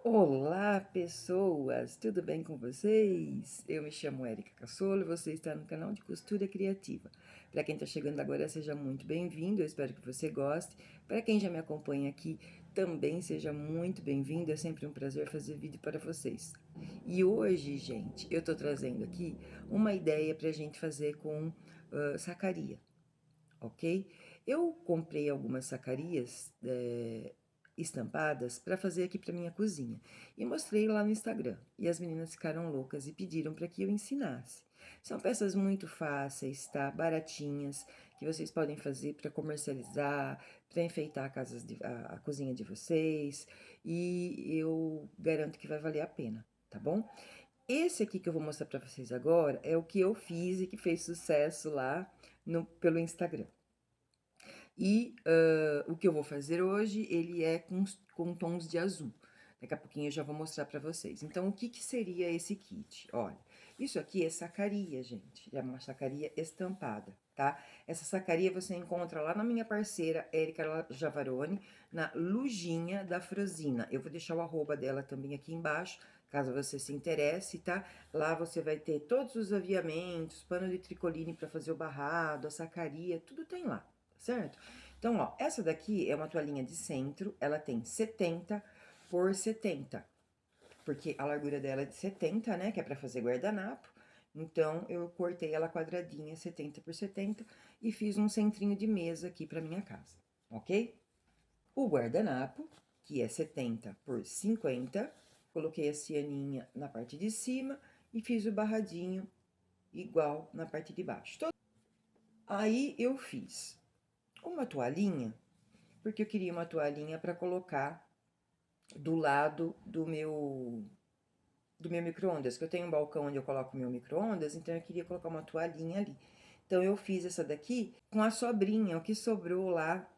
Olá, pessoas! Tudo bem com vocês? Eu me chamo Érica Cassolo e você está no canal de Costura Criativa. Para quem está chegando agora, seja muito bem-vindo, eu espero que você goste. Para quem já me acompanha aqui, também seja muito bem-vindo, é sempre um prazer fazer vídeo para vocês. E hoje, gente, eu estou trazendo aqui uma ideia para a gente fazer com sacaria, ok? Eu comprei algumas sacarias estampadas para fazer aqui para minha cozinha e mostrei lá no Instagram. E as meninas ficaram loucas e pediram para que eu ensinasse. São peças muito fáceis, tá? Baratinhas, que vocês podem fazer para comercializar, para enfeitar a cozinha de vocês, e eu garanto que vai valer a pena, tá bom? Esse aqui que eu vou mostrar para vocês agora é o que eu fiz e que fez sucesso lá pelo Instagram. E o que eu vou fazer hoje, ele é com tons de azul. Daqui a pouquinho eu já vou mostrar para vocês. Então, o que que seria esse kit? Olha, isso aqui é sacaria, gente. É uma sacaria estampada, tá? Essa sacaria você encontra lá na minha parceira, Érica Javaroni, na Lujinha da Frosina. Eu vou deixar o arroba dela também aqui embaixo, caso você se interesse, tá? Lá você vai ter todos os aviamentos, pano de tricoline para fazer o barrado, a sacaria, tudo tem lá, certo? Então, ó, essa daqui é uma toalhinha de centro, ela tem 70 por 70, porque a largura dela é de 70, né, que é para fazer guardanapo. Então, eu cortei ela quadradinha, 70 por 70, e fiz um centrinho de mesa aqui para minha casa, ok? O guardanapo, que é 70 por 50, coloquei a cianinha na parte de cima e fiz o barradinho igual na parte de baixo. Aí, eu fiz uma toalhinha, porque eu queria uma toalhinha para colocar do lado do meu micro-ondas, que eu tenho um balcão onde eu coloco meu micro-ondas, então eu queria colocar uma toalhinha ali. Então eu fiz essa daqui com a sobrinha, o que sobrou lá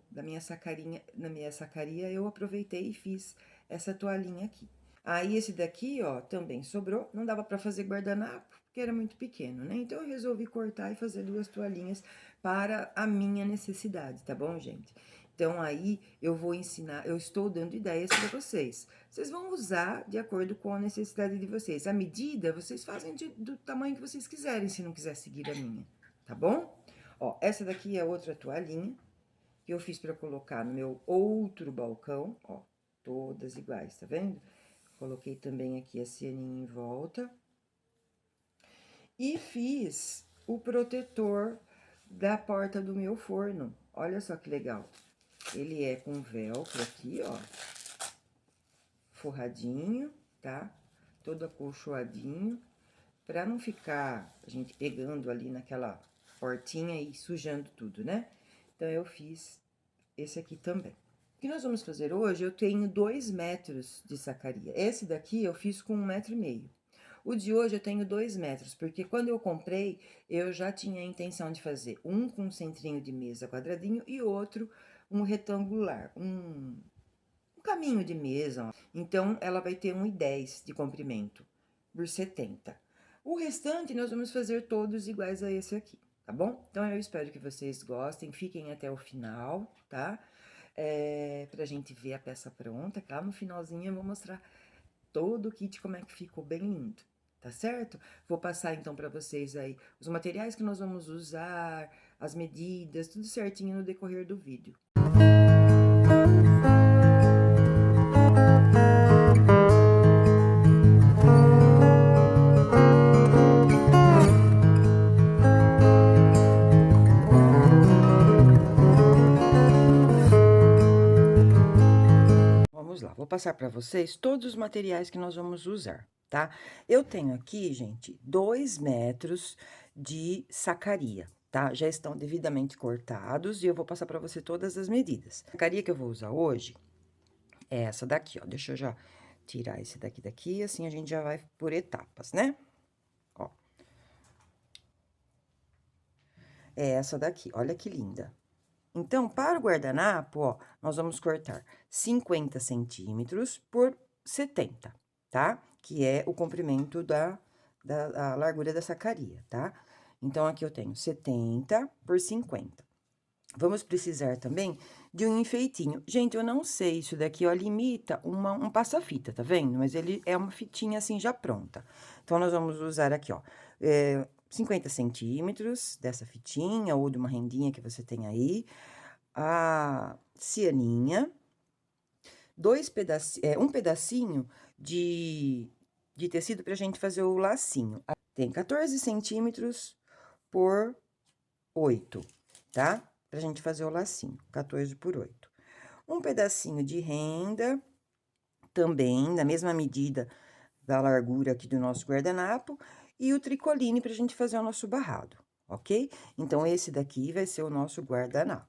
da minha sacarinha, na minha sacaria, eu aproveitei e fiz essa toalhinha aqui. Aí esse daqui, ó, também sobrou, não dava para fazer guardanapo, porque era muito pequeno, né? Então eu resolvi cortar e fazer duas toalhinhas para a minha necessidade, tá bom, gente? Então aí eu vou ensinar, eu estou dando ideias para vocês. Vocês vão usar de acordo com a necessidade de vocês. A medida vocês fazem do tamanho que vocês quiserem, se não quiser seguir a minha, tá bom? Ó, essa daqui é outra toalhinha que eu fiz para colocar no meu outro balcão, ó, todas iguais, tá vendo? Coloquei também aqui a cianinha em volta. E fiz o protetor da porta do meu forno. Olha só que legal. Ele é com velcro aqui, ó, forradinho, tá? Todo acolchoadinho, pra não ficar a gente pegando ali naquela portinha e sujando tudo, né? Então, eu fiz esse aqui também. O que nós vamos fazer hoje, eu tenho 2 metros de sacaria. Esse daqui eu fiz com 1,5 m. O de hoje eu tenho 2 metros, porque quando eu comprei, eu já tinha a intenção de fazer um com um centrinho de mesa quadradinho e outro um retangular, um caminho de mesa. Então, ela vai ter 1,10 de comprimento por 70. O restante nós vamos fazer todos iguais a esse aqui, tá bom? Então, eu espero que vocês gostem, fiquem até o final, tá? Pra gente ver a peça pronta, que lá no finalzinho eu vou mostrar todo o kit, como é que ficou bem lindo, tá certo? Vou passar então para vocês aí os materiais que nós vamos usar, as medidas, tudo certinho no decorrer do vídeo. Vamos lá, vou passar para vocês todos os materiais que nós vamos usar, tá? Eu tenho aqui, gente, 2 metros de sacaria, tá? Já estão devidamente cortados e eu vou passar para você todas as medidas. A sacaria que eu vou usar hoje é essa daqui, ó. Deixa eu já tirar esse daqui, assim a gente já vai por etapas, né? Ó. É essa daqui, olha que linda. Então, para o guardanapo, ó, nós vamos cortar 50 centímetros por 70, tá? Que é o comprimento a largura da sacaria, tá? Então, aqui eu tenho 70 por 50. Vamos precisar também de um enfeitinho. Gente, eu não sei, isso daqui, ó, limita um passa-fita, tá vendo? Mas ele é uma fitinha assim já pronta. Então, nós vamos usar aqui, ó, 50 centímetros dessa fitinha ou de uma rendinha que você tem aí, a cianinha, um pedacinho de tecido pra gente fazer o lacinho. Tem 14 centímetros por 8, tá? Pra gente fazer o lacinho, 14 por 8. Um pedacinho de renda, também, na mesma medida da largura aqui do nosso guardanapo, e o tricoline pra gente fazer o nosso barrado, ok? Então, esse daqui vai ser o nosso guardanapo.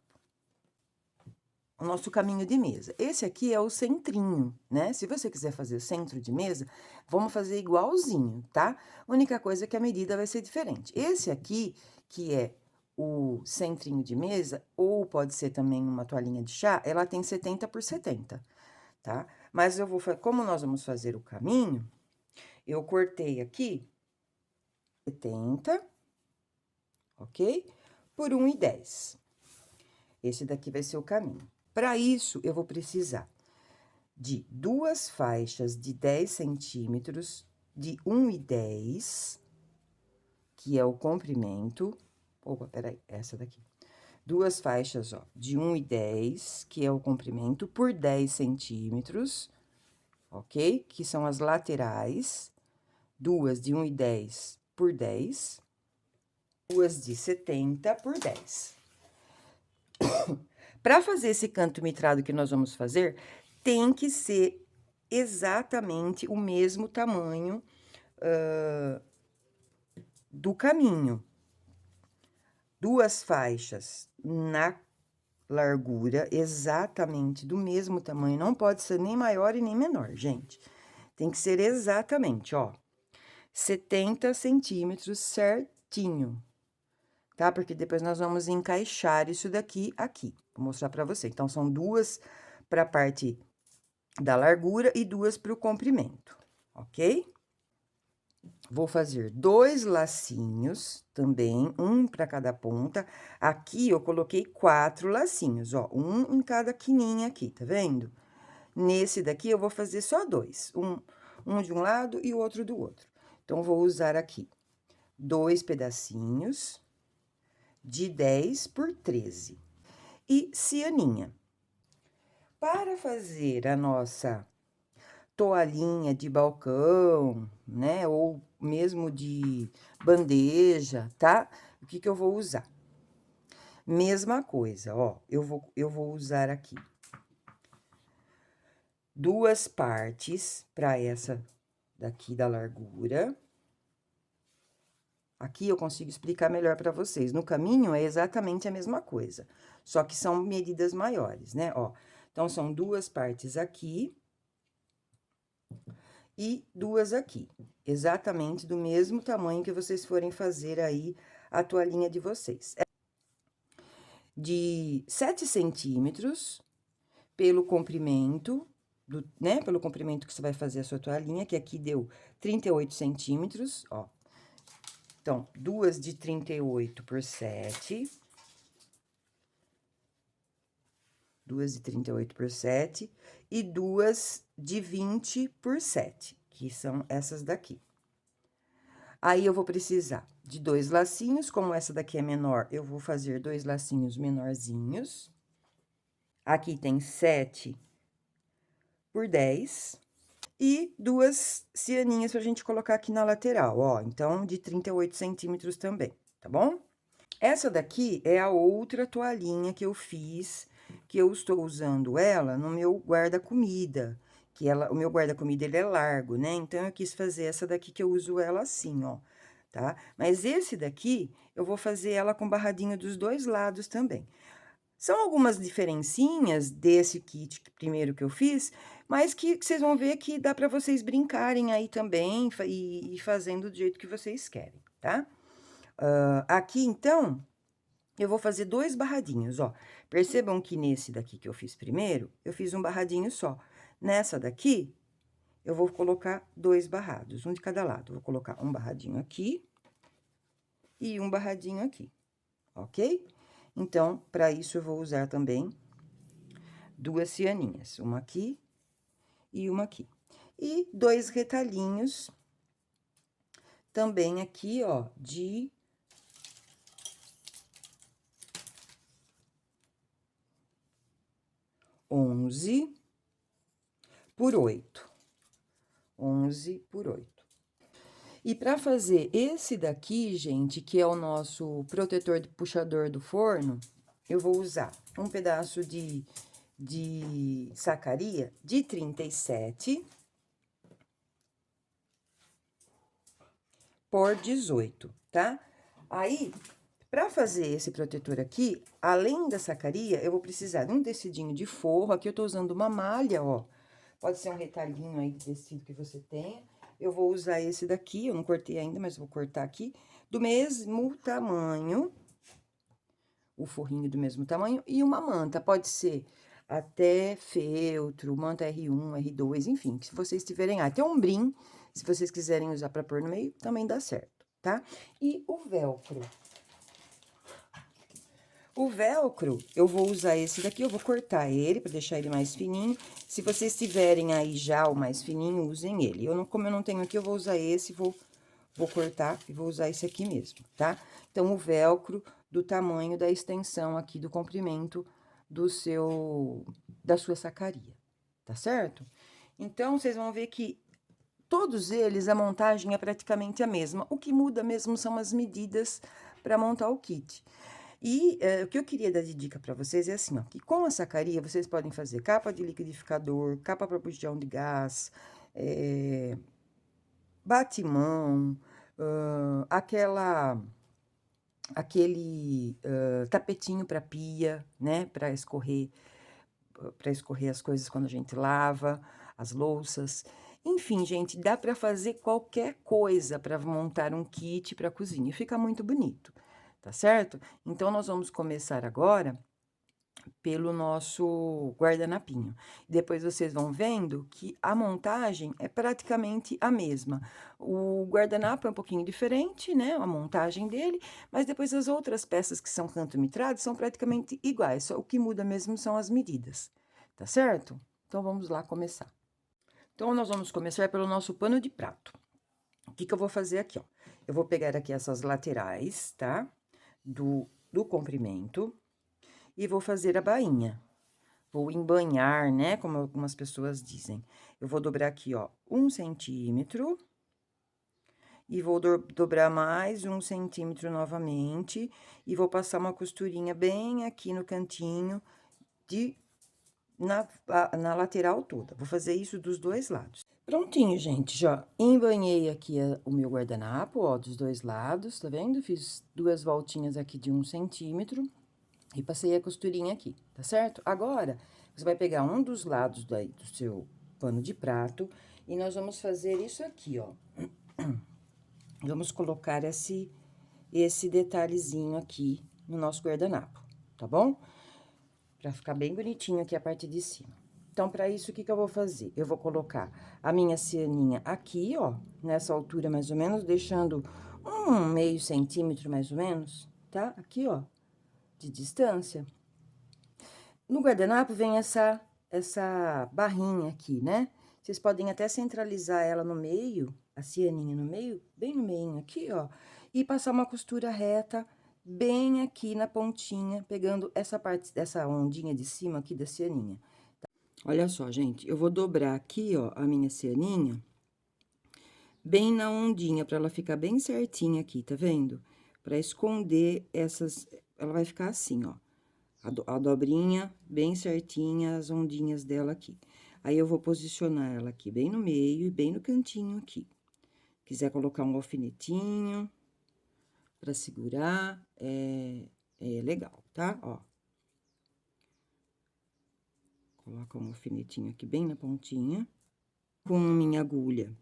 O nosso caminho de mesa. Esse aqui é o centrinho, né? Se você quiser fazer o centro de mesa, vamos fazer igualzinho, tá? Única coisa é que a medida vai ser diferente. Esse aqui, que é o centrinho de mesa, ou pode ser também uma toalhinha de chá, ela tem 70 por 70, tá? Mas eu vou, como nós vamos fazer o caminho, eu cortei aqui 70, ok? Por 1,10. Esse daqui vai ser o caminho. Para isso, eu vou precisar de 2 faixas de 10 centímetros, de 1,10, que é o comprimento. Opa, peraí, essa daqui. 2 faixas, ó, de 1,10, que é o comprimento, por 10 centímetros, ok? Que são as laterais. 2 de 1,10 por 10. 2 de 70 por 10. Para fazer esse canto mitrado que nós vamos fazer, tem que ser exatamente o mesmo tamanho do caminho. 2 faixas na largura, exatamente do mesmo tamanho, não pode ser nem maior e nem menor, gente. Tem que ser exatamente, ó, 70 centímetros certinho, tá? Porque depois nós vamos encaixar isso daqui aqui. Vou mostrar pra você. Então, são 2 pra parte da largura e 2 pro comprimento, ok? Vou fazer 2 lacinhos também, um para cada ponta. Aqui, eu coloquei 4 lacinhos, ó, um em cada quininha aqui, tá vendo? Nesse daqui, eu vou fazer só 2, um de um lado e o outro do outro. Então, vou usar aqui 2 pedacinhos de 10 por 13. E cianinha. Para fazer a nossa toalhinha de balcão, né? Ou mesmo de bandeja, tá? O que que eu vou usar? Mesma coisa, ó, eu vou usar aqui 2 partes para essa daqui da largura. Aqui eu consigo explicar melhor para vocês. No caminho é exatamente a mesma coisa, só que são medidas maiores, né? Ó, então, são 2 partes aqui e 2 aqui, exatamente do mesmo tamanho que vocês forem fazer aí a toalhinha de vocês. De 7 centímetros pelo comprimento, né? Pelo comprimento que você vai fazer a sua toalhinha, que aqui deu 38 centímetros, ó. Então, 2 de 38 por 7. 2 de 38 por 7 e 2 de 20 por 7, que são essas daqui. Aí, eu vou precisar de 2 lacinhos, como essa daqui é menor, eu vou fazer 2 lacinhos menorzinhos. Aqui tem 7 por 10 e 2 cianinhas pra gente colocar aqui na lateral, ó, então, de 38 centímetros também, tá bom? Essa daqui é a outra toalhinha que eu fiz, que eu estou usando ela no meu guarda-comida, que o meu guarda-comida, ele é largo, né? Então, eu quis fazer essa daqui que eu uso ela assim, ó, tá? Mas esse daqui, eu vou fazer ela com barradinho dos 2 lados também. São algumas diferencinhas desse kit primeiro que eu fiz, mas que vocês vão ver que dá para vocês brincarem aí também e fazendo do jeito que vocês querem, tá? Aqui, então, eu vou fazer 2 barradinhos, ó. Percebam que nesse daqui que eu fiz primeiro, eu fiz um barradinho só. Nessa daqui, eu vou colocar 2 barrados, um de cada lado. Vou colocar um barradinho aqui e um barradinho aqui, ok? Então, para isso, eu vou usar também duas cianinhas, uma aqui e uma aqui. E 2 retalhinhos também aqui, ó, de 11 por 8. 11 por 8. E para fazer esse daqui, gente, que é o nosso protetor de puxador do forno, eu vou usar um pedaço de sacaria de 37 por 18, tá? Aí, para fazer esse protetor aqui, além da sacaria, eu vou precisar de um tecidinho de forro. Aqui eu tô usando uma malha, ó. Pode ser um retalhinho aí de tecido que você tenha. Eu vou usar esse daqui, eu não cortei ainda, mas vou cortar aqui. Do mesmo tamanho, o forrinho do mesmo tamanho. E uma manta, pode ser até feltro, manta R1, R2, enfim, se vocês tiverem. Até um brim, se vocês quiserem usar para pôr no meio, também dá certo, tá? E o velcro. O velcro, eu vou usar esse daqui, eu vou cortar ele para deixar ele mais fininho. Se vocês tiverem aí já o mais fininho, usem ele. Eu não, como eu não tenho aqui, eu vou usar esse, vou cortar e vou usar esse aqui mesmo, tá? Então, o velcro do tamanho da extensão aqui do comprimento da sua sacaria, tá certo? Então, vocês vão ver que todos eles, a montagem é praticamente a mesma. O que muda mesmo são as medidas para montar o kit. E o que eu queria dar de dica para vocês é assim, ó, que com a sacaria vocês podem fazer capa de liquidificador, capa para botijão de gás, batimão, aquele tapetinho para pia, né, para escorrer as coisas quando a gente lava, as louças. Enfim, gente, dá para fazer qualquer coisa para montar um kit para cozinha, fica muito bonito, tá certo? Então, nós vamos começar agora pelo nosso guardanapinho. Depois vocês vão vendo que a montagem é praticamente a mesma. O guardanapo é um pouquinho diferente, né? A montagem dele, mas depois as outras peças que são canto-mitrados são praticamente iguais, só o que muda mesmo são as medidas, tá certo? Então, vamos lá começar. Então, nós vamos começar pelo nosso pano de prato. O que que eu vou fazer aqui, ó? Eu vou pegar aqui essas laterais, tá? Do comprimento e vou fazer a bainha. Vou embanhar, né? Como algumas pessoas dizem. Eu vou dobrar aqui, ó, 1 centímetro. E vou dobrar mais 1 centímetro novamente. E vou passar uma costurinha bem aqui no cantinho na lateral toda. Vou fazer isso dos dois lados. Prontinho, gente, já embanhei aqui o meu guardanapo, ó, dos dois lados, tá vendo? Fiz 2 voltinhas aqui de 1 centímetro. E passei a costurinha aqui, tá certo? Agora, você vai pegar um dos lados do seu pano de prato e nós vamos fazer isso aqui, ó. Vamos colocar esse detalhezinho aqui no nosso guardanapo, tá bom? Pra ficar bem bonitinho aqui a parte de cima. Então, pra isso, o que que eu vou fazer? Eu vou colocar a minha cianinha aqui, ó, nessa altura mais ou menos, deixando meio centímetro mais ou menos, tá? Aqui, ó, de distância. No guardanapo vem essa barrinha aqui, né? Vocês podem até centralizar ela no meio, a cianinha no meio, bem no meio aqui, ó, e passar uma costura reta bem aqui na pontinha, pegando essa parte dessa ondinha de cima aqui da cianinha. Olha só, gente, eu vou dobrar aqui, ó, a minha cianinha bem na ondinha, pra ela ficar bem certinha aqui, tá vendo? Pra esconder ela vai ficar assim, ó. A dobrinha bem certinha, as ondinhas dela aqui. Aí, eu vou posicionar ela aqui bem no meio e bem no cantinho aqui. Quiser colocar um alfinetinho pra segurar, é legal, tá? Ó. Coloca um alfinetinho aqui bem na pontinha. Com minha agulha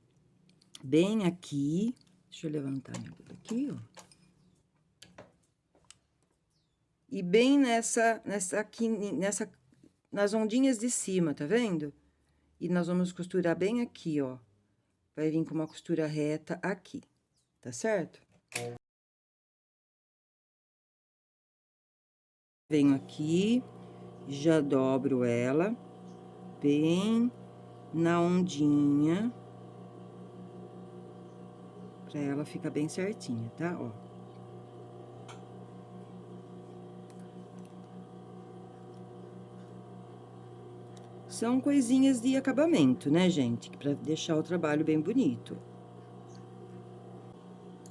bem aqui. Deixa eu levantar minha agulha aqui, ó. E bem nas ondinhas de cima, tá vendo? E nós vamos costurar bem aqui, ó. Vai vir com uma costura reta aqui, tá certo? Venho aqui, já dobro ela bem na ondinha, pra ela ficar bem certinha, tá? Ó. São coisinhas de acabamento, né, gente? Pra deixar o trabalho bem bonito.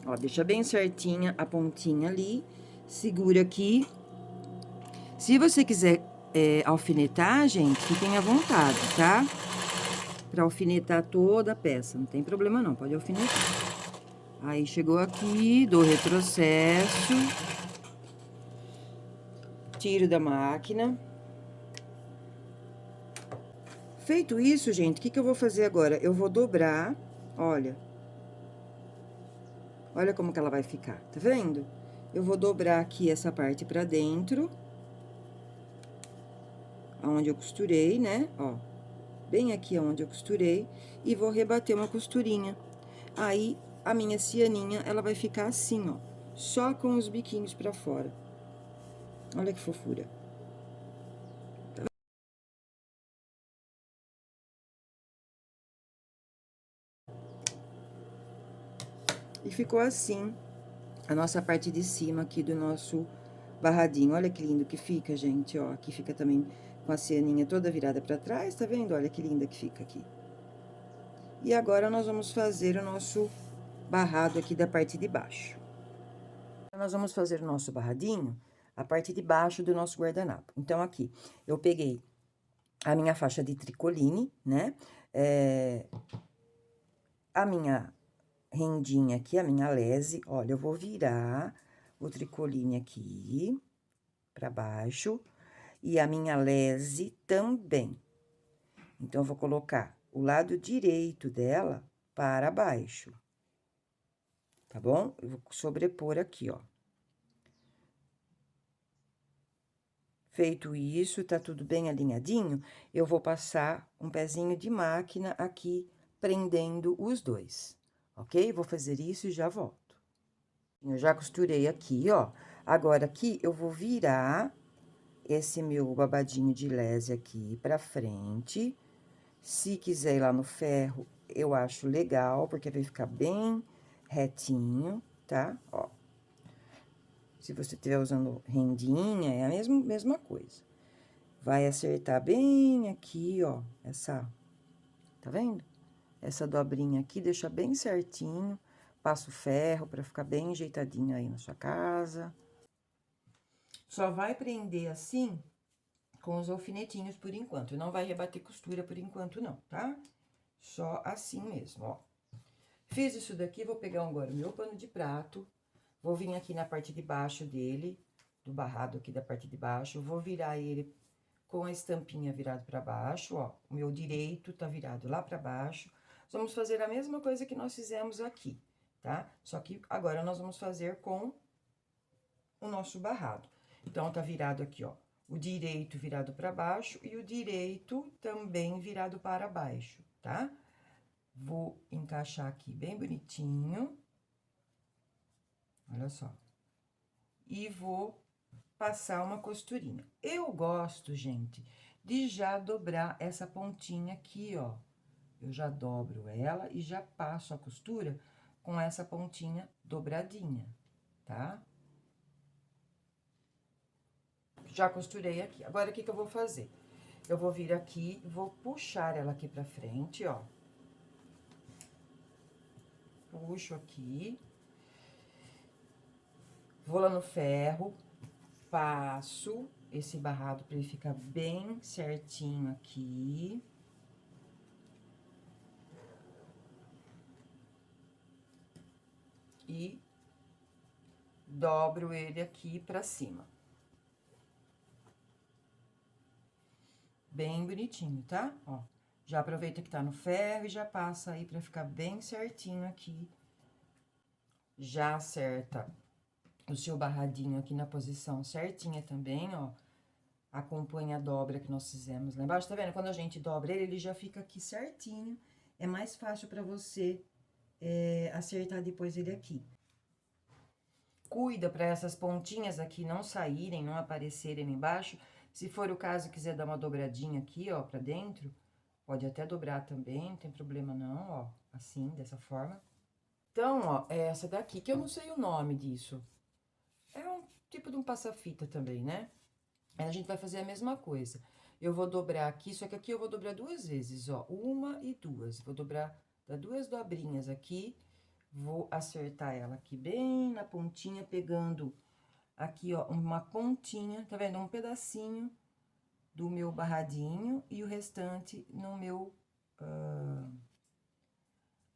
Ó, deixa bem certinha a pontinha ali, segura aqui. Se você quiser alfinetar, gente, fiquem à vontade, tá? Pra alfinetar toda a peça, não tem problema não, pode alfinetar. Aí, chegou aqui, dou retrocesso, tiro da máquina. Feito isso, gente, o que que eu vou fazer agora? Eu vou dobrar, olha. Olha como que ela vai ficar, tá vendo? Eu vou dobrar aqui essa parte pra dentro, aonde eu costurei, né? Ó, bem aqui aonde eu costurei, e vou rebater uma costurinha. Aí, a minha cianinha, ela vai ficar assim, ó, só com os biquinhos pra fora. Olha que fofura. E ficou assim a nossa parte de cima aqui do nosso barradinho. Olha que lindo que fica, gente, ó. Aqui fica também com a cianinha toda virada pra trás, tá vendo? Olha que linda que fica aqui. E agora, nós vamos fazer o nosso barrado aqui da parte de baixo. Nós vamos fazer o nosso barradinho, a parte de baixo do nosso guardanapo. Então, aqui, eu peguei a minha faixa de tricoline, né? A minha rendinha aqui, a minha lese, olha, eu vou virar o tricoline aqui pra baixo, e a minha lese também. Então, eu vou colocar o lado direito dela para baixo, tá bom? Eu vou sobrepor aqui, ó. Feito isso, tá tudo bem alinhadinho, eu vou passar um pezinho de máquina aqui, prendendo os dois, ok? Vou fazer isso e já volto. Eu já costurei aqui, ó. Agora, aqui, eu vou virar esse meu babadinho de lese aqui pra frente. Se quiser ir lá no ferro, eu acho legal, porque vai ficar bem retinho, tá? Ó. Se você estiver usando rendinha, é a mesma coisa. Vai acertar bem aqui, ó, tá vendo? Essa dobrinha aqui, deixa bem certinho, passa o ferro pra ficar bem ajeitadinho aí na sua casa. Só vai prender assim, com os alfinetinhos por enquanto, não vai rebater costura por enquanto não, tá? Só assim mesmo, ó. Fiz isso daqui, vou pegar agora o meu pano de prato, vou vir aqui na parte de baixo dele, do barrado aqui da parte de baixo, vou virar ele com a estampinha virado pra baixo, ó. O meu direito tá virado lá pra baixo. Vamos fazer a mesma coisa que nós fizemos aqui, tá? Só que agora nós vamos fazer com o nosso barrado. Então, tá virado aqui, ó. O direito virado pra baixo e o direito também virado para baixo, tá? Vou encaixar aqui bem bonitinho. Olha só. E vou passar uma costurinha. Eu gosto, gente, de já dobrar essa pontinha aqui, ó. Eu já dobro ela e já passo a costura com essa pontinha dobradinha, tá? Já costurei aqui. Agora, o que que eu vou fazer? Eu vou vir aqui, vou puxar ela aqui pra frente, ó. Puxo aqui. Vou lá no ferro, passo esse barrado pra ele ficar bem certinho aqui. E dobro ele aqui pra cima. Bem bonitinho, tá? Ó, já aproveita que tá no ferro e já passa aí pra ficar bem certinho aqui. Já acerta o seu barradinho aqui na posição certinha também, ó. Acompanha a dobra que nós fizemos lá embaixo, tá vendo? Quando a gente dobra ele, ele já fica aqui certinho. É mais fácil pra você acertar depois ele aqui. cuida para essas pontinhas aqui não saírem, não aparecerem embaixo. Se for o caso, quiser dar uma dobradinha aqui, ó, pra dentro, pode até dobrar também, não tem problema não, ó, assim, dessa forma. Então, ó, é essa daqui, que eu não sei o nome disso. É um tipo de um passa-fita também, né? Aí a gente vai fazer a mesma coisa. Eu vou dobrar aqui, só que aqui eu vou dobrar duas vezes, ó, uma e duas. Vou dobrar, dar duas dobrinhas aqui, vou acertar ela aqui bem na pontinha, pegando aqui, ó, uma pontinha, tá vendo? Um pedacinho do meu barradinho e o restante no meu,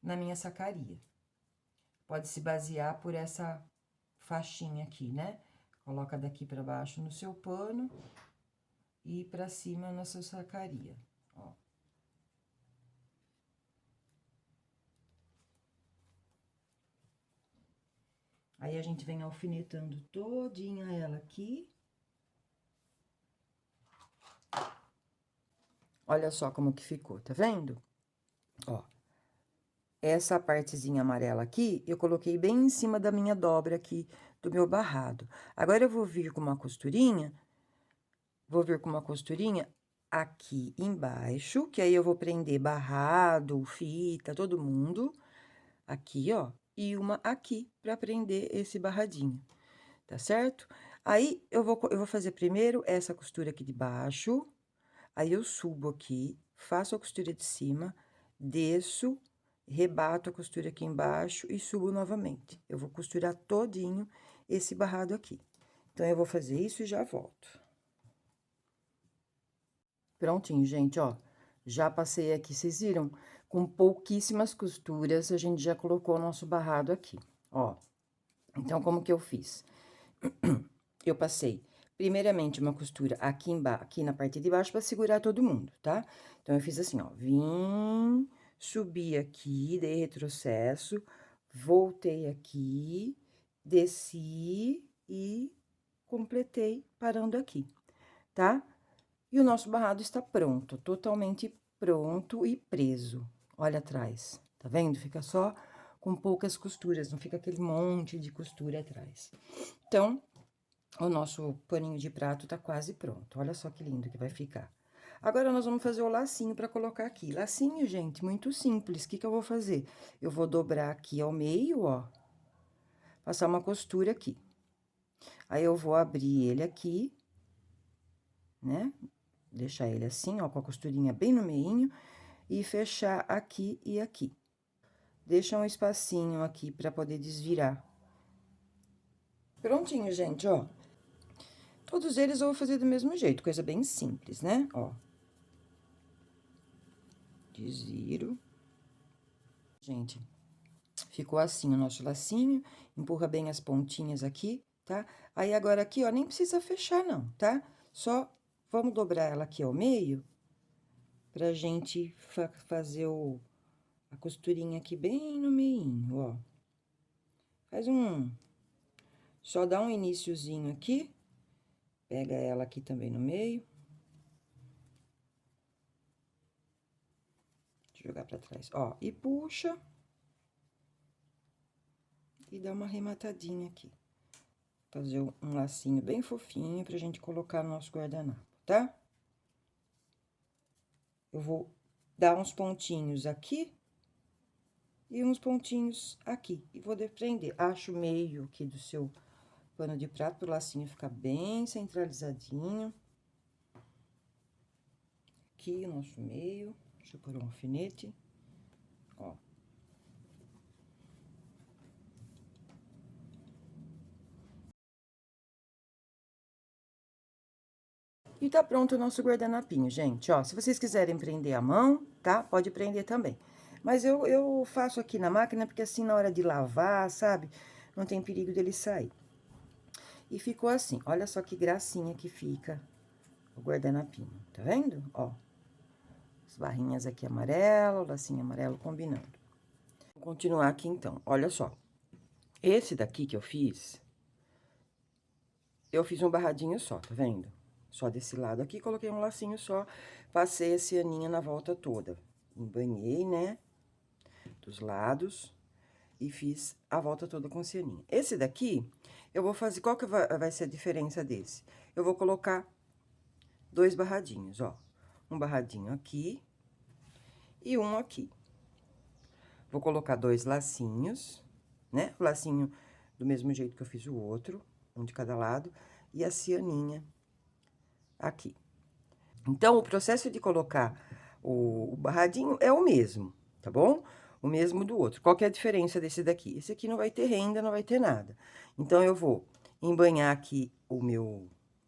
na minha sacaria. Pode se basear por essa faixinha aqui, né? Coloca daqui pra baixo no seu pano e pra cima na sua sacaria, ó. Aí, a gente vem alfinetando todinha ela aqui. Olha só como que ficou, tá vendo? Ó, essa partezinha amarela aqui, eu coloquei bem em cima da minha dobra aqui do meu barrado. Agora, eu vou vir com uma costurinha aqui embaixo, que aí eu vou prender barrado, fita, todo mundo, aqui, ó, e uma aqui pra prender esse barradinho, tá certo? Aí, eu vou fazer primeiro essa costura aqui de baixo, aí eu subo aqui, faço a costura de cima, desço, rebato a costura aqui embaixo e subo novamente. Eu vou costurar todinho esse barrado aqui. Então, eu vou fazer isso e já volto. Prontinho, gente, ó. Já passei aqui, vocês viram? Com pouquíssimas costuras, a gente já colocou o nosso barrado aqui, ó. Então, como que eu fiz? Eu passei, primeiramente, uma costura aqui na parte de baixo pra segurar todo mundo, tá? Então, eu fiz assim, ó, vim, subi aqui, dei retrocesso, voltei aqui, desci e completei parando aqui, tá? E o nosso barrado está pronto, totalmente pronto e preso. Olha atrás, tá vendo? Fica só com poucas costuras, não fica aquele monte de costura atrás. Então, o nosso paninho de prato tá quase pronto. Olha só que lindo que vai ficar. Agora, nós vamos fazer o lacinho para colocar aqui. Lacinho, gente, muito simples. O que que eu vou fazer? Eu vou dobrar aqui ao meio, ó. Passar uma costura aqui. Aí, eu vou abrir ele aqui, né? Deixar ele assim, ó, com a costurinha bem no meinho, e fechar aqui e aqui. Deixa um espacinho aqui pra poder desvirar. Prontinho, gente, ó. Todos eles eu vou fazer do mesmo jeito, coisa bem simples, né? Ó. Desviro. Gente, ficou assim o nosso lacinho, empurra bem as pontinhas aqui, tá? Aí, agora aqui, ó, nem precisa fechar não, tá? Só vamos dobrar ela aqui ao meio, pra gente fazer a costurinha aqui bem no meinho, ó. Faz só dá um iniciozinho aqui, pega ela aqui também no meio. Deixa eu jogar pra trás, ó, e puxa. E dá uma arrematadinha aqui. Fazer um lacinho bem fofinho pra gente colocar no nosso guardanapo, tá? Eu vou dar uns pontinhos aqui e uns pontinhos aqui. E vou prender, acho o meio aqui do seu pano de prato, pro lacinho ficar bem centralizadinho. Aqui, o nosso meio. Deixa eu pôr um alfinete. Ó. E tá pronto o nosso guardanapinho, gente, ó. Se vocês quiserem prender a mão, tá? Pode prender também. Mas eu faço aqui na máquina, porque assim, na hora de lavar, sabe? Não tem perigo dele sair. E ficou assim, olha só que gracinha que fica o guardanapinho, tá vendo? Ó, as barrinhas aqui amarelo, lacinho amarelo combinando. Vou continuar aqui então, olha só. Esse daqui que eu fiz um barradinho só, tá vendo? Só desse lado aqui, coloquei um lacinho só, passei a cianinha na volta toda. Embanhei, né? Dos lados. e fiz a volta toda com cianinha. Esse daqui, eu vou fazer, qual que vai ser a diferença desse? Eu vou colocar 2 barradinhos, ó. Um barradinho aqui e um aqui. Vou colocar 2 lacinhos, né? O lacinho do mesmo jeito que eu fiz o outro, um de cada lado, e a cianinha aqui. Então, o processo de colocar o barradinho é o mesmo, tá bom? O mesmo do outro. Qual que é a diferença desse daqui? Esse aqui não vai ter renda, não vai ter nada. Então, eu vou embanhar aqui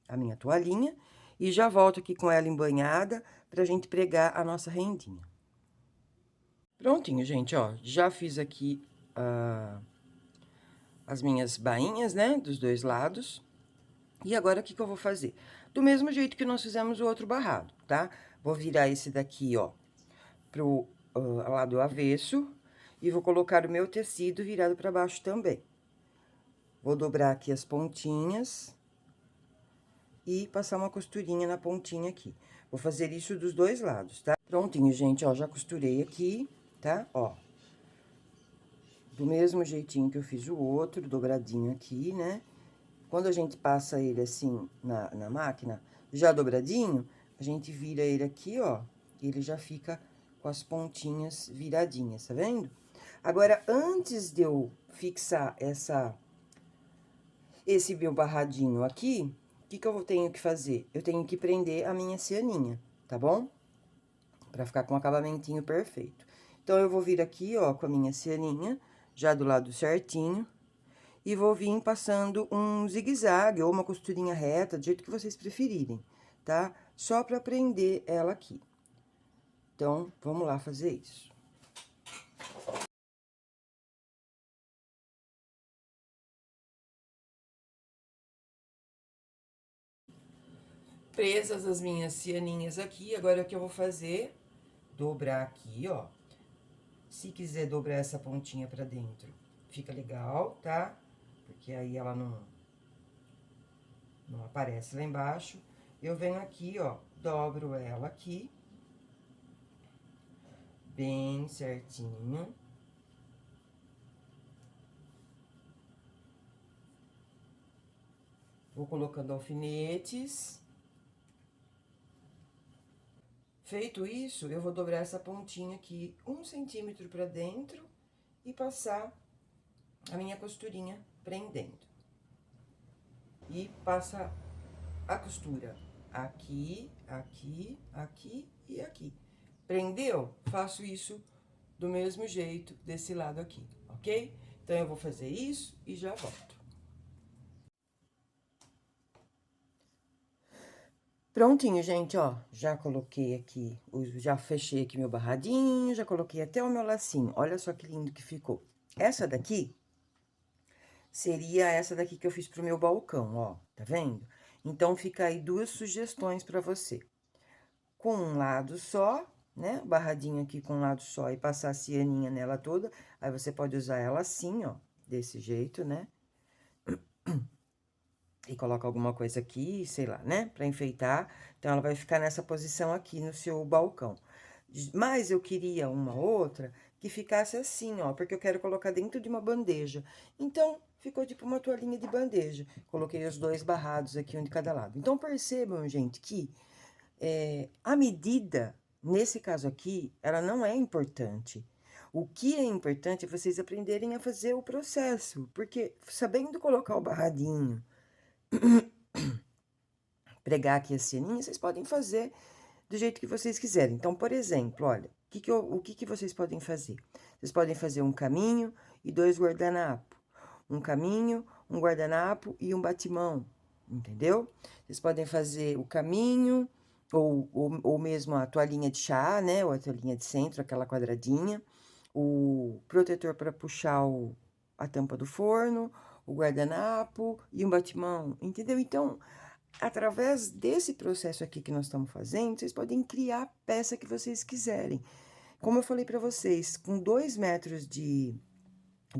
a minha toalhinha e já volto aqui com ela embanhada pra gente pregar a nossa rendinha. Prontinho, gente, ó, já fiz aqui as minhas bainhas, né, dos 2 lados. E agora, o que que eu vou fazer? Do mesmo jeito que nós fizemos o outro barrado, tá? Vou virar esse daqui, ó, pro lado avesso e vou colocar o meu tecido virado pra baixo também. Vou dobrar aqui as pontinhas e passar uma costurinha na pontinha aqui. Vou fazer isso dos 2 lados, tá? Prontinho, gente, ó, já costurei aqui, tá? Ó. Do mesmo jeitinho que eu fiz o outro, dobradinho aqui, né? Quando a gente passa ele assim na máquina, já dobradinho, a gente vira ele aqui, ó, e ele já fica com as pontinhas viradinhas, tá vendo? Agora, antes de eu fixar esse meu barradinho aqui, o que que eu tenho que fazer? Eu tenho que prender a minha cianinha, tá bom? Pra ficar com o acabamentinho perfeito. Então, eu vou vir aqui, ó, com a minha cianinha, já do lado certinho, e vou vir passando um zigue-zague ou uma costurinha reta, do jeito que vocês preferirem, tá? Só pra prender ela aqui. Então, vamos lá fazer isso. Presas as minhas cianinhas aqui, agora o que eu vou fazer? Dobrar aqui, ó. Se quiser dobrar essa pontinha pra dentro, fica legal, tá? Porque aí ela não aparece lá embaixo. Eu venho aqui, ó, dobro ela aqui. Bem certinho. Vou colocando alfinetes. Feito isso, eu vou dobrar essa pontinha aqui 1 centímetro pra dentro e passar a minha costurinha prendendo. E passa a costura aqui, aqui, aqui e aqui. Prendeu? Faço isso do mesmo jeito desse lado aqui, ok? Então, eu vou fazer isso e já volto. Prontinho, gente, ó, já coloquei aqui, já fechei aqui meu barradinho, já coloquei até o meu lacinho. Olha só que lindo que ficou. Essa daqui seria essa daqui que eu fiz pro meu balcão, ó, tá vendo? Então, fica aí 2 sugestões pra você. Com um lado só, né, barradinho aqui com um lado só e passar a cianinha nela toda, aí você pode usar ela assim, ó, desse jeito, né? E coloca alguma coisa aqui, sei lá, né, pra enfeitar. Então, ela vai ficar nessa posição aqui no seu balcão. Mas eu queria uma outra que ficasse assim, ó, porque eu quero colocar dentro de uma bandeja. Então, ficou tipo uma toalhinha de bandeja. Coloquei os 2 barrados aqui, um de cada lado. Então, percebam, gente, que a medida, nesse caso aqui, ela não é importante. O que é importante é vocês aprenderem a fazer o processo, porque sabendo colocar o barradinho, pregar aqui a ceninha, vocês podem fazer do jeito que vocês quiserem. Então, por exemplo, olha, o que que vocês podem fazer? Vocês podem fazer um caminho e 2 guardanapos. Um caminho, um guardanapo e um batimão, entendeu? Vocês podem fazer o caminho, ou mesmo a toalhinha de chá, né? Ou a toalhinha de centro, aquela quadradinha. O protetor para puxar a tampa do forno, o guardanapo e um batimão, entendeu? Então, através desse processo aqui que nós estamos fazendo, vocês podem criar a peça que vocês quiserem. Como eu falei para vocês, com 2 metros de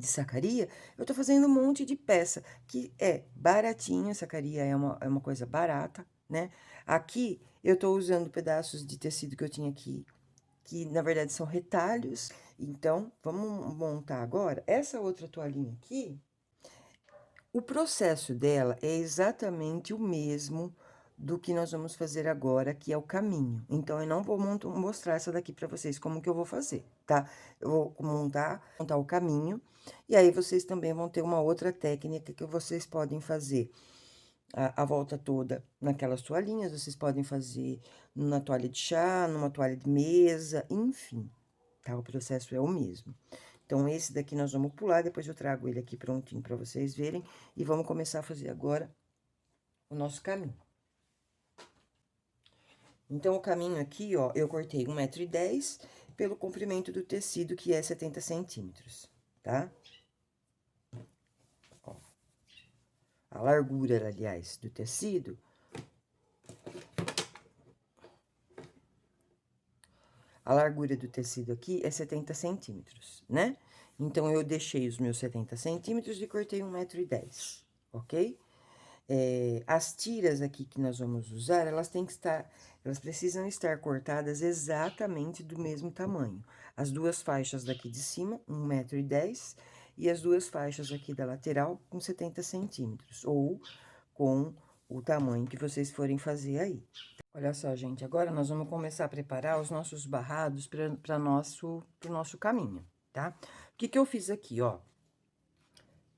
sacaria, eu tô fazendo um monte de peça, que é baratinha, sacaria é uma coisa barata, né? Aqui, eu tô usando pedaços de tecido que eu tinha aqui que na verdade são retalhos. Então, vamos montar agora. Essa outra toalhinha aqui, o processo dela é exatamente o mesmo do que nós vamos fazer agora, que é o caminho. Então, eu não vou mostrar essa daqui para vocês como que eu vou fazer, tá? Eu vou montar o caminho, e aí vocês também vão ter uma outra técnica que vocês podem fazer a volta toda naquelas toalhinhas, vocês podem fazer numa toalha de chá, numa toalha de mesa, enfim, tá? O processo é o mesmo. Então, esse daqui nós vamos pular, depois eu trago ele aqui prontinho para vocês verem, e vamos começar a fazer agora o nosso caminho. Então, o caminho aqui, ó, eu cortei 1,10 m pelo comprimento do tecido, que é 70 centímetros, tá? Ó, a largura, aliás, do tecido... A largura do tecido aqui é 70 centímetros, né? Então, eu deixei os meus 70 centímetros e cortei 1,10 m, ok? As tiras aqui que nós vamos usar, elas precisam estar cortadas exatamente do mesmo tamanho. As duas faixas daqui de cima, 1,10 m, e as duas faixas aqui da lateral com 70 centímetros, ou com o tamanho que vocês forem fazer aí. Olha só, gente, agora nós vamos começar a preparar os nossos barrados para o nosso caminho, tá? O que que eu fiz aqui, ó?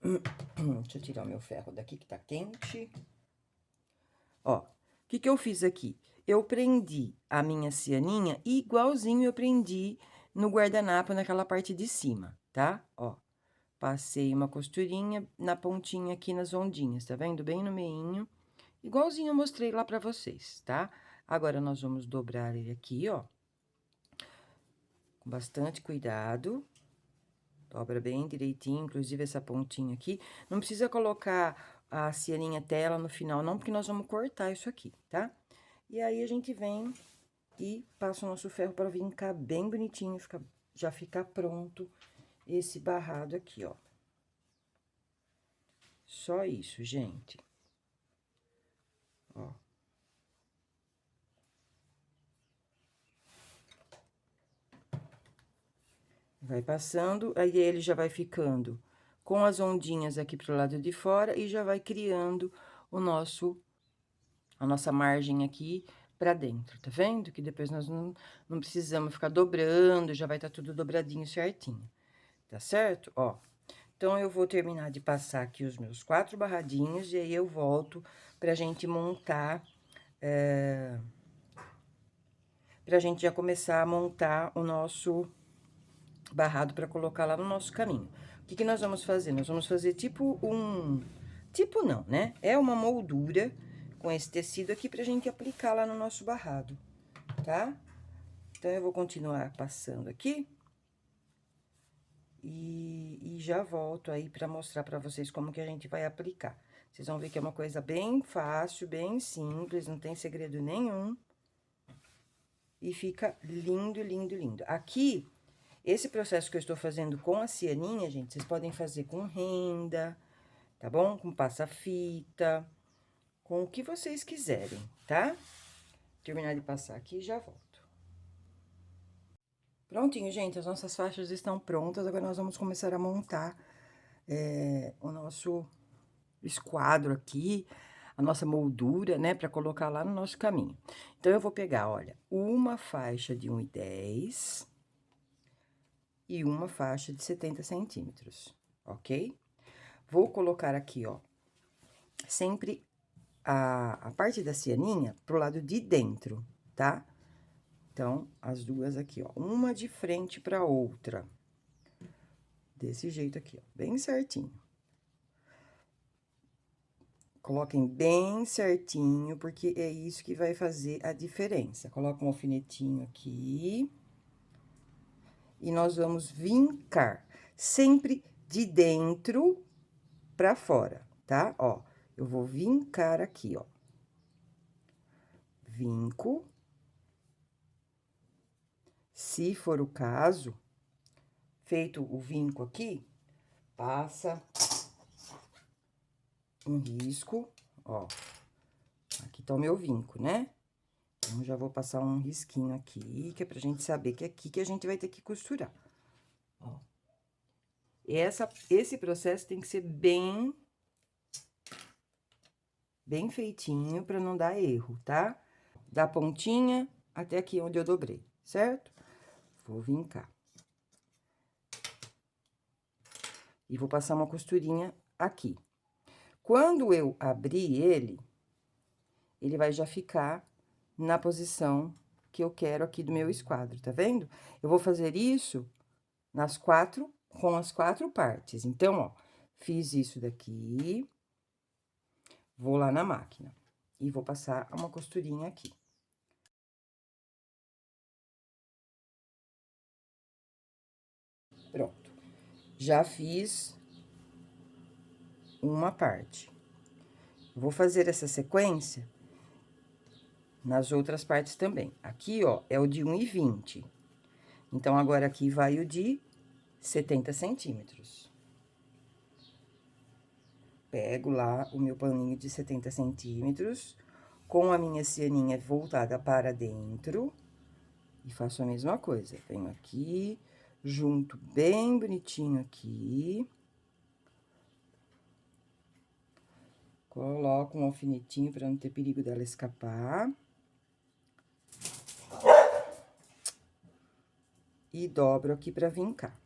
Deixa eu tirar o meu ferro daqui que tá quente. Ó, o que que eu fiz aqui? Eu prendi a minha cianinha igualzinho eu prendi no guardanapo naquela parte de cima, tá? Ó, passei uma costurinha na pontinha aqui nas ondinhas, tá vendo? Bem no meinho, igualzinho eu mostrei lá pra vocês, tá? Agora, nós vamos dobrar ele aqui, ó, com bastante cuidado. Dobra bem direitinho, inclusive essa pontinha aqui. Não precisa colocar a cianinha tela no final, não, porque nós vamos cortar isso aqui, tá? E aí, a gente vem e passa o nosso ferro para vincar bem bonitinho, já ficar pronto esse barrado aqui, ó. Só isso, gente. Ó. Vai passando, aí ele já vai ficando com as ondinhas aqui pro lado de fora e já vai criando a nossa margem aqui pra dentro, tá vendo? Que depois nós não precisamos ficar dobrando, já vai estar tudo dobradinho certinho, tá certo? Ó, então, eu vou terminar de passar aqui os meus 4 barradinhos e aí eu volto pra gente montar, pra gente já começar a montar o nosso barrado para colocar lá no nosso caminho. O que que nós vamos fazer? Nós vamos fazer tipo não, né? É uma moldura com esse tecido aqui pra gente aplicar lá no nosso barrado, tá? Então, eu vou continuar passando aqui. E já volto aí pra mostrar pra vocês como que a gente vai aplicar. Vocês vão ver que é uma coisa bem fácil, bem simples, não tem segredo nenhum. E fica lindo, lindo, lindo. Aqui, esse processo que eu estou fazendo com a cianinha, gente, vocês podem fazer com renda, tá bom? Com passa-fita, com o que vocês quiserem, tá? Terminar de passar aqui e já volto. Prontinho, gente, as nossas faixas estão prontas, agora nós vamos começar a montar o nosso esquadro aqui, a nossa moldura, né, para colocar lá no nosso caminho. Então, eu vou pegar, olha, uma faixa de 1,10 e uma faixa de 70 centímetros, ok? Vou colocar aqui, ó, sempre a parte da cianinha pro lado de dentro, tá? Então, as duas aqui, ó, uma de frente pra outra. Desse jeito aqui, ó, bem certinho. Coloquem bem certinho, porque é isso que vai fazer a diferença. Coloca um alfinetinho aqui. E nós vamos vincar, sempre de dentro pra fora, tá? Ó, eu vou vincar aqui, ó. Vinco. Se for o caso, feito o vinco aqui, passa um risco, ó. Aqui tá o meu vinco, né? Então, já vou passar um risquinho aqui, que é pra gente saber que é aqui que a gente vai ter que costurar. Ó. Esse processo tem que ser bem feitinho pra não dar erro, tá? Da pontinha até aqui onde eu dobrei, certo? Vou vincar. E vou passar uma costurinha aqui. Quando eu abrir ele, ele vai já ficar na posição que eu quero aqui do meu esquadro, tá vendo? Eu vou fazer isso com as 4 partes. Então, ó, fiz isso daqui, vou lá na máquina e vou passar uma costurinha aqui. Pronto. Já fiz uma parte. Vou fazer essa sequência nas outras partes também. Aqui, ó, é o de 1,20. Então, agora aqui vai o de 70 centímetros. Pego lá o meu paninho de 70 centímetros, com a minha cianinha voltada para dentro, e faço a mesma coisa. Venho aqui, junto bem bonitinho aqui. Coloco um alfinetinho para não ter perigo dela escapar. E dobro aqui para vincar.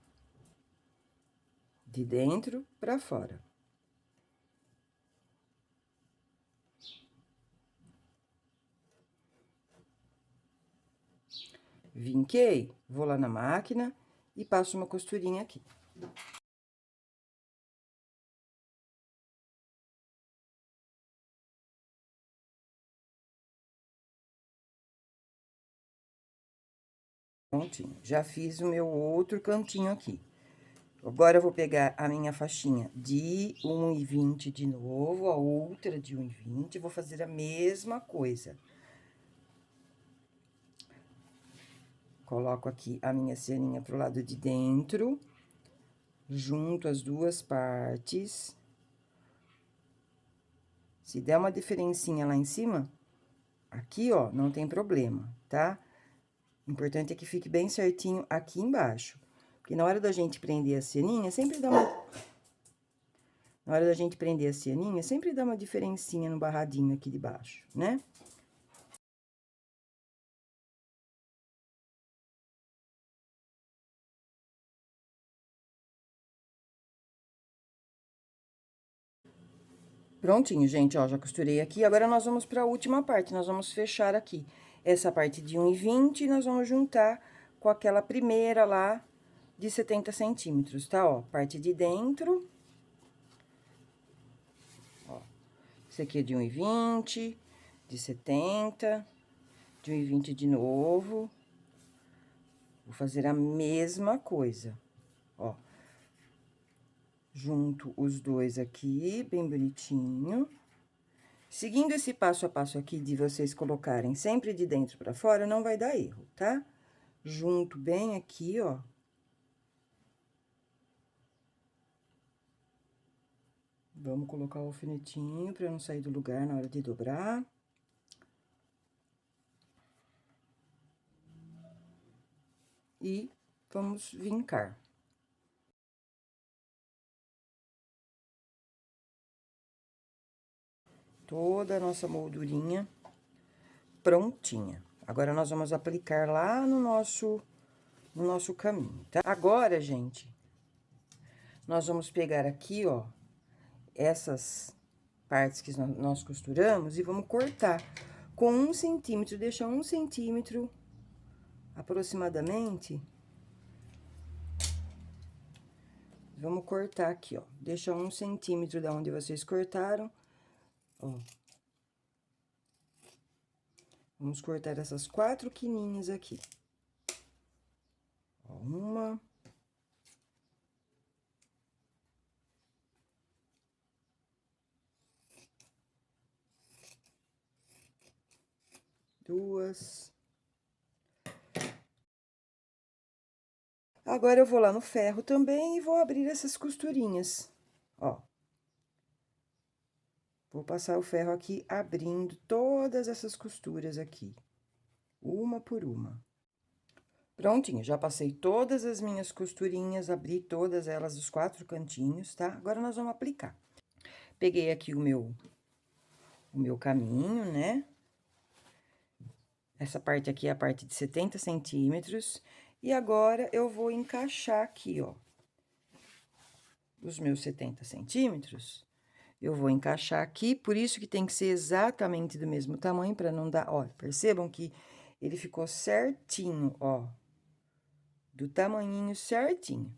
De dentro para fora. Vinquei, vou lá na máquina e passo uma costurinha aqui. Prontinho, já fiz o meu outro cantinho aqui. Agora, eu vou pegar a minha faixinha de 1,20 de novo, a outra de 1,20, vou fazer a mesma coisa. Coloco aqui a minha cianinha pro lado de dentro, junto as duas partes. Se der uma diferencinha lá em cima, aqui, ó, não tem problema, tá? O importante é que fique bem certinho aqui embaixo. Porque na hora da gente prender a cianinha, sempre dá uma... Na hora da gente prender a cianinha, sempre dá uma diferencinha no barradinho aqui de baixo, né? Prontinho, gente, ó, já costurei aqui. Agora, nós vamos pra última parte, nós vamos fechar aqui. Essa parte de 1,20, nós vamos juntar com aquela primeira lá de 70 centímetros, tá? Ó, parte de dentro. Ó, esse aqui é de 1,20, de 70, de 1,20 de novo. Vou fazer a mesma coisa, ó. Junto os dois aqui, bem bonitinho. Seguindo esse passo a passo aqui de vocês colocarem sempre de dentro pra fora, não vai dar erro, tá? Junto bem aqui, ó. Vamos colocar o alfinetinho pra não sair do lugar na hora de dobrar. E vamos vincar. Toda a nossa moldurinha prontinha. Agora, nós vamos aplicar lá no nosso caminho, tá? Agora, gente, nós vamos pegar aqui, ó, essas partes que nós costuramos e vamos cortar com 1 centímetro, deixa 1 centímetro aproximadamente. Vamos cortar aqui, ó, deixa 1 centímetro da onde vocês cortaram, ó. Vamos cortar essas 4 quininhas aqui. Ó, uma. Duas. Agora, eu vou lá no ferro também e vou abrir essas costurinhas, ó. Vou passar o ferro aqui, abrindo todas essas costuras aqui. uma por uma. Prontinho, já passei todas as minhas costurinhas, abri todas elas dos 4 cantinhos, tá? Agora, nós vamos aplicar. Peguei aqui o meu caminho, né? Essa parte aqui é a parte de 70 centímetros. E agora, eu vou encaixar aqui, ó. Os meus 70 centímetros, eu vou encaixar aqui, por isso que tem que ser exatamente do mesmo tamanho, para não dar... Ó, percebam que ele ficou certinho, ó. Do tamanhinho certinho.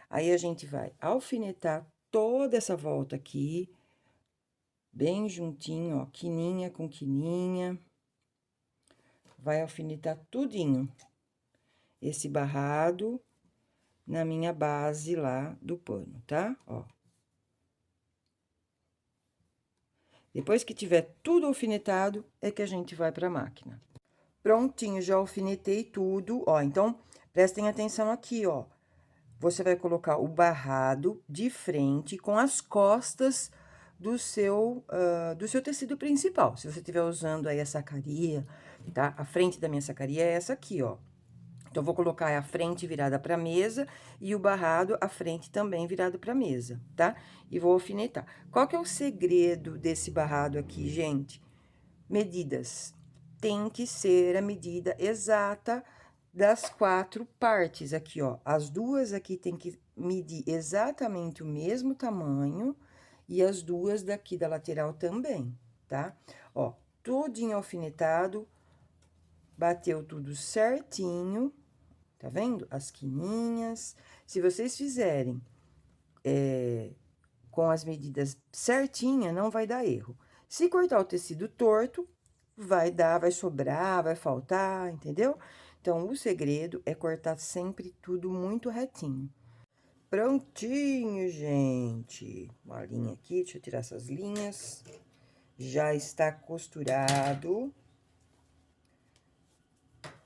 Aí, a gente vai alfinetar toda essa volta aqui, bem juntinho, ó, quininha com quininha. Vai alfinetar tudinho esse barrado na minha base lá do pano, tá? Ó. Depois que tiver tudo alfinetado, é que a gente vai pra máquina. Prontinho, já alfinetei tudo, ó. Então, prestem atenção aqui, ó. Você vai colocar o barrado de frente com as costas do seu tecido principal. Se você estiver usando aí a sacaria, tá? A frente da minha sacaria é essa aqui, ó. Então, eu vou colocar a frente virada pra mesa e o barrado, a frente também virado pra mesa, tá? E vou alfinetar. Qual que é o segredo desse barrado aqui, gente? Medidas. Tem que ser a medida exata das 4 partes aqui, ó. As duas aqui tem que medir exatamente o mesmo tamanho e as duas daqui da lateral também, tá? Ó, todinho alfinetado, bateu tudo certinho, tá vendo? As quininhas. Se vocês fizerem com as medidas certinha, não vai dar erro. Se cortar o tecido torto, vai sobrar, vai faltar, entendeu? Então, o segredo é cortar sempre tudo muito retinho. Prontinho, gente. Uma linha aqui, deixa eu tirar essas linhas. Já está costurado.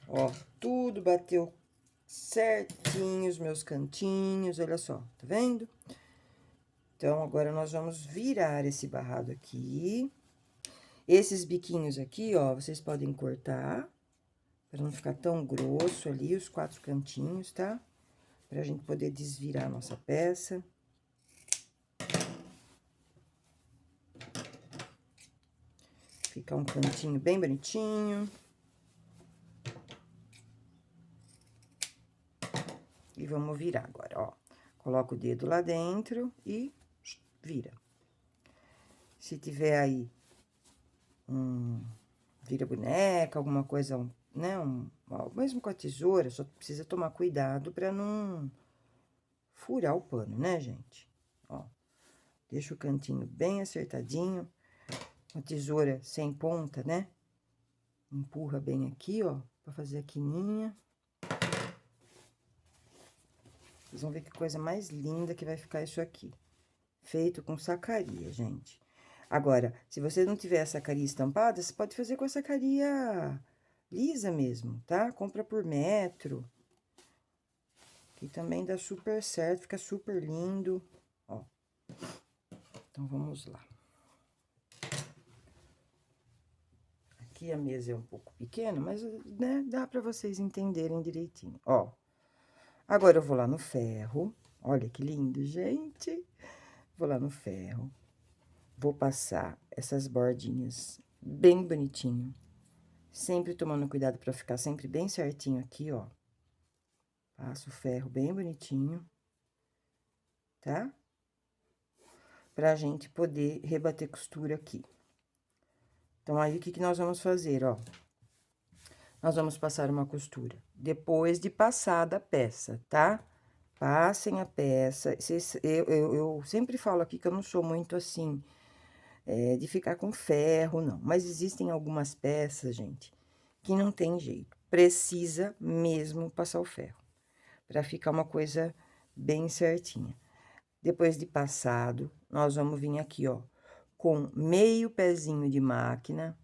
Ó, tudo bateu certinho os meus cantinhos, olha só, tá vendo? Então, agora, nós vamos virar esse barrado aqui. Esses biquinhos aqui, ó, vocês podem cortar, para não ficar tão grosso ali, os 4 cantinhos, tá? Pra gente poder desvirar a nossa peça. Fica um cantinho bem bonitinho. E vamos virar agora, ó. Coloca o dedo lá dentro e vira. Se tiver aí vira boneca, alguma coisa, né? Mesmo com a tesoura, só precisa tomar cuidado pra não furar o pano, né, gente? Ó, deixa o cantinho bem acertadinho. Uma tesoura sem ponta, né? Empurra bem aqui, ó, pra fazer a quininha. Vocês vão ver que coisa mais linda que vai ficar isso aqui. Feito com sacaria, gente. Agora, se você não tiver a sacaria estampada, você pode fazer com a sacaria lisa mesmo, tá? Compra por metro. Que também dá super certo, fica super lindo, ó. Então, vamos lá. Aqui a mesa é um pouco pequena, mas, né, dá pra vocês entenderem direitinho, ó. Agora, eu vou lá no ferro, olha que lindo, gente. Vou lá no ferro, vou passar essas bordinhas bem bonitinho, sempre tomando cuidado pra ficar sempre bem certinho aqui, ó. Passo o ferro bem bonitinho, tá? Pra gente poder rebater costura aqui. Então, aí, o que que nós vamos fazer, ó? Nós vamos passar uma costura depois de passada a peça, tá? Passem a peça. Eu sempre falo aqui que eu não sou muito assim, de ficar com ferro, não. Mas existem algumas peças, gente, que não tem jeito. Precisa mesmo passar o ferro, pra ficar uma coisa bem certinha. Depois de passado, nós vamos vir aqui, ó, com meio pezinho de máquina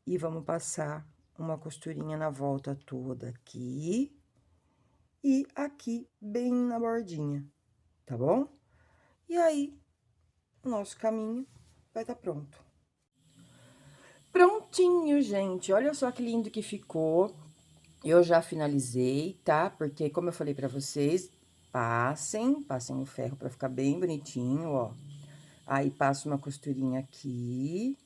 e vamos passar uma costurinha na volta toda aqui e aqui bem na bordinha, tá bom? E aí, o nosso caminho vai estar pronto. Prontinho, gente, olha só que lindo que ficou. Eu já finalizei, tá? Porque, como eu falei pra vocês, passem o ferro pra ficar bem bonitinho, ó. Aí, passo uma costurinha aqui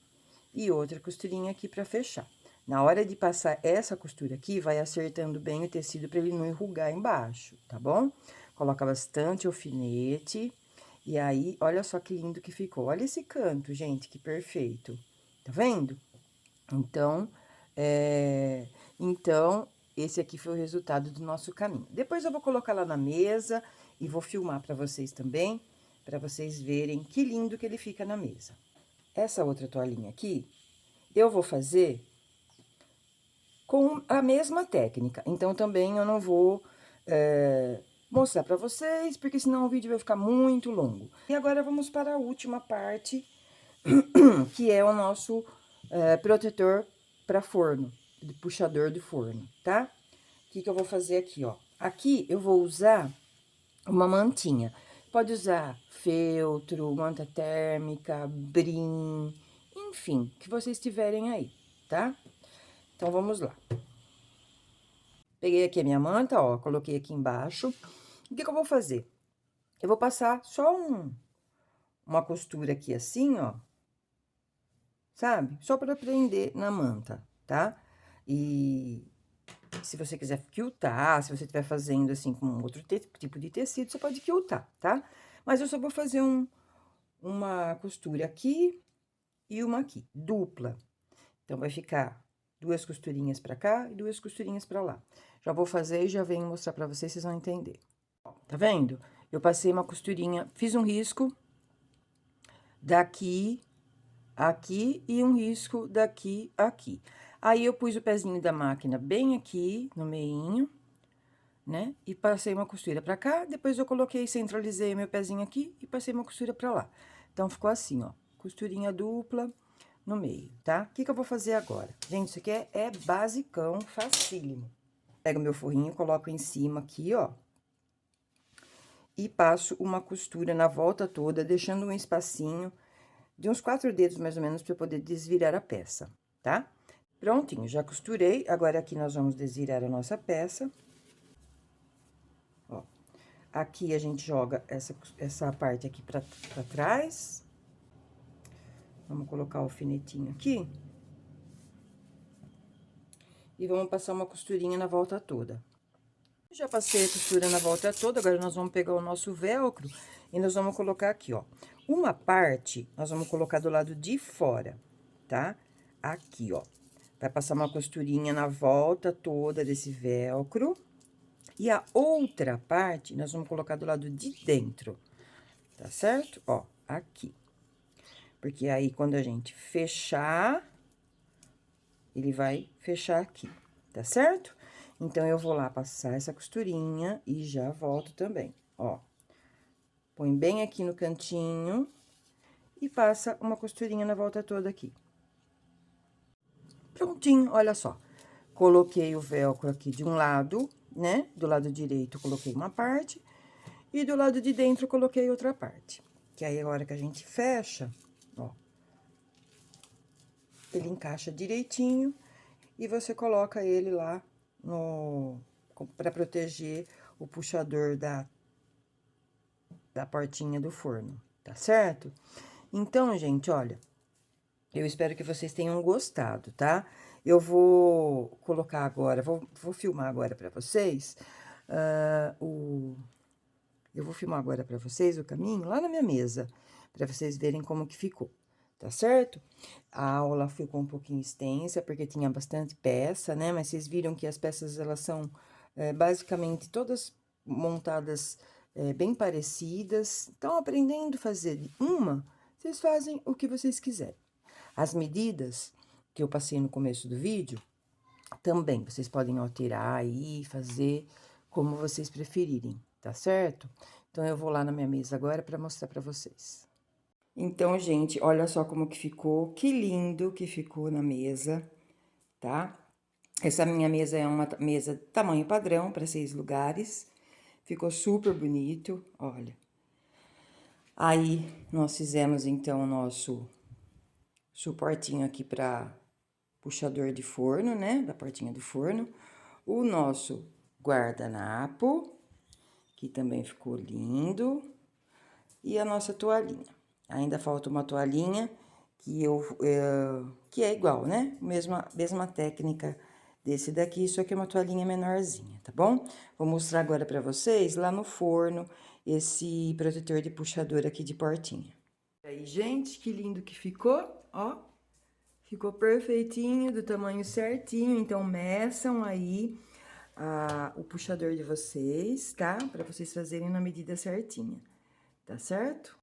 e outra costurinha aqui pra fechar. Na hora de passar essa costura aqui, vai acertando bem o tecido pra ele não enrugar embaixo, tá bom? Coloca bastante alfinete. E aí, olha só que lindo que ficou. Olha esse canto, gente, que perfeito. Tá vendo? Então, é, então, esse aqui foi o resultado do nosso caminho. Depois eu vou colocar lá na mesa e vou filmar para vocês também, para vocês verem que lindo que ele fica na mesa. Essa outra toalhinha aqui, eu vou fazer com a mesma técnica. Então, também eu não vou mostrar para vocês, porque senão o vídeo vai ficar muito longo. E agora vamos para a última parte, que é o nosso protetor para forno, de puxador do forno, tá? O que que eu vou fazer aqui, ó? Aqui eu vou usar uma mantinha. Pode usar feltro, manta térmica, brim, enfim, que vocês tiverem aí, tá? Então, vamos lá. Peguei aqui a minha manta, ó, coloquei aqui embaixo. O que que eu vou fazer? Eu vou passar só uma costura aqui assim, ó, sabe? Só para prender na manta, tá? E se você quiser quiltar, se você estiver fazendo assim com outro tipo de tecido, você pode quiltar, tá? Mas eu só vou fazer uma costura aqui e uma aqui, dupla. Então, vai ficar duas costurinhas pra cá e duas costurinhas pra lá. Já vou fazer e já venho mostrar pra vocês, vocês vão entender. Ó, tá vendo? Eu passei uma costurinha, fiz um risco daqui, aqui e um risco daqui, aqui. Aí, eu pus o pezinho da máquina bem aqui, no meinho, né? E passei uma costura pra cá, depois eu coloquei, centralizei meu pezinho aqui e passei uma costura pra lá. Então, ficou assim, ó, costurinha dupla no meio, tá? O que que eu vou fazer agora? Gente, isso aqui é basicão, facílimo. Pego meu forrinho, coloco em cima aqui, ó. E passo uma costura na volta toda, deixando um espacinho de uns 4 dedos, mais ou menos, pra eu poder desvirar a peça, tá? Prontinho, já costurei. Agora, aqui nós vamos desvirar a nossa peça. Ó, aqui a gente joga essa parte aqui pra trás. Vamos colocar o alfinetinho aqui. E vamos passar uma costurinha na volta toda. Já passei a costura na volta toda, agora nós vamos pegar o nosso velcro e nós vamos colocar aqui, ó. Uma parte, nós vamos colocar do lado de fora, tá? Aqui, ó. Vai passar uma costurinha na volta toda desse velcro. E a outra parte, nós vamos colocar do lado de dentro, tá certo? Ó, aqui. Porque aí, quando a gente fechar, ele vai fechar aqui, tá certo? Então, eu vou lá passar essa costurinha e já volto também, ó. Põe bem aqui no cantinho e passa uma costurinha na volta toda aqui. Prontinho, olha só. Coloquei o velcro aqui de um lado, né? Do lado direito, coloquei uma parte. E do lado de dentro, coloquei outra parte. Que aí, a hora que a gente fecha, ó. Ele encaixa direitinho e você coloca ele lá para proteger o puxador da portinha do forno, tá certo? Então, gente, olha, eu espero que vocês tenham gostado, tá? Eu vou colocar agora, vou filmar agora pra vocês, eu vou filmar agora pra vocês o caminho lá na minha mesa, pra vocês verem como que ficou, tá certo? A aula ficou um pouquinho extensa, porque tinha bastante peça, né? Mas vocês viram que as peças, elas são basicamente todas montadas bem parecidas. Então, aprendendo a fazer uma, vocês fazem o que vocês quiserem. As medidas que eu passei no começo do vídeo, também, vocês podem alterar aí, fazer como vocês preferirem, tá certo? Então, eu vou lá na minha mesa agora para mostrar para vocês. Então, gente, olha só como que ficou, que lindo que ficou na mesa, tá? Essa minha mesa é uma mesa tamanho padrão para 6 lugares. Ficou super bonito, olha. Aí, nós fizemos, então, o nosso suportinho aqui para puxador de forno, né, da portinha do forno, o nosso guardanapo, que também ficou lindo, e a nossa toalhinha. Ainda falta uma toalhinha que é igual, né? Mesma técnica desse daqui, só que é uma toalhinha menorzinha, tá bom? Vou mostrar agora pra vocês lá no forno esse protetor de puxador aqui de portinha. E aí, gente, que lindo que ficou, ó. Ficou perfeitinho, do tamanho certinho, então meçam aí o puxador de vocês, tá? Pra vocês fazerem na medida certinha, tá certo?